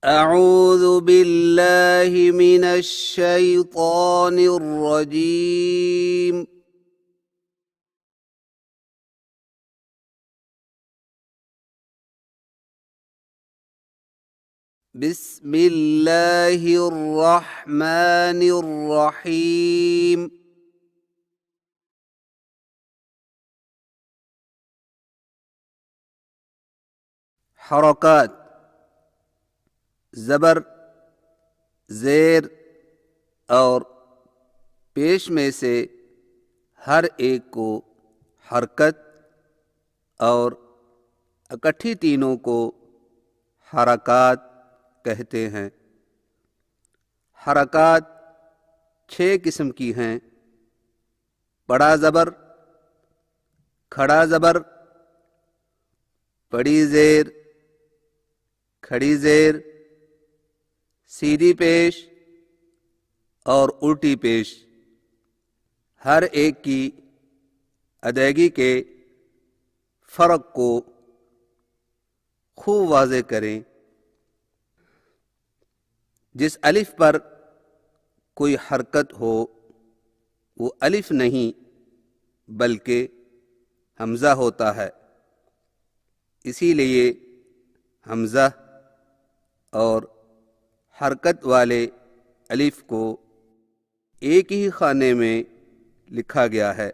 اعوذ باللہ من الشیطان الرجیم بسم اللہ الرحمن الرحیم حرکات زبر، زیر اور پیش میں سے ہر ایک کو حرکت اور اکٹھی تینوں کو حرکات کہتے ہیں۔ حرکات 6 قسم کی ہیں: بڑا زبر، کھڑا زبر، بڑی زیر، کھڑی زیر، سیدھی پیش اور الٹی پیش۔ ہر ایک کی ادائیگی کے فرق کو خوب واضح کریں۔ جس الف پر کوئی حرکت ہو وہ الف نہیں بلکہ حمزہ ہوتا ہے، اسی لیے حمزہ اور حرکت والے الف کو ایک ہی خانے میں لکھا گیا ہے۔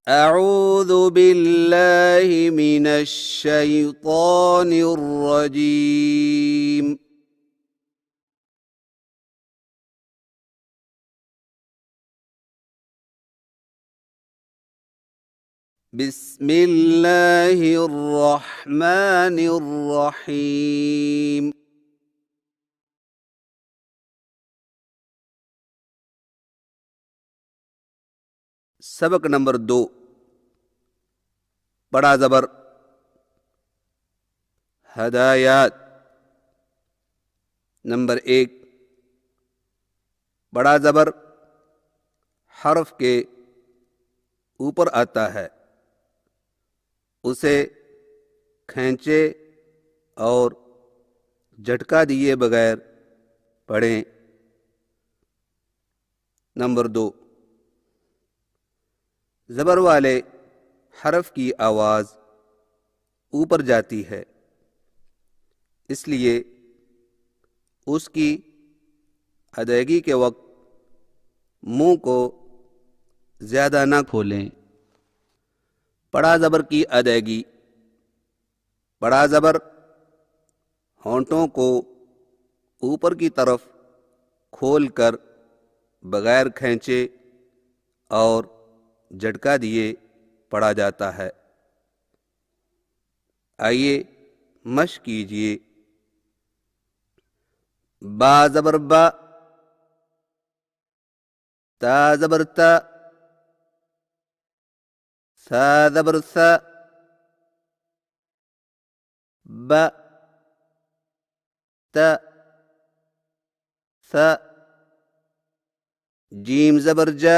اعوذ باللہ من الشیطان الرجیم بسم اللہ الرحمن الرحیم۔ سبق نمبر 2، بڑا زبر، ہدایات۔ نمبر 1، بڑا زبر حرف کے اوپر آتا ہے، اسے کھینچے اور جھٹکا دیے بغیر پڑھیں۔ نمبر 2، زبر والے حرف کی آواز اوپر جاتی ہے، اس لیے اس کی ادائیگی کے وقت منہ کو زیادہ نہ کھولیں۔ بڑا زبر کی ادائیگی: بڑا زبر ہونٹوں کو اوپر کی طرف کھول کر بغیر کھینچے اور جھٹکا دیے پڑھا جاتا ہے۔ آئیے مشق کیجیے۔ با زبر با، تا زبر تا، ثا زبر ثا، با تا ثا، جیم زبر جا،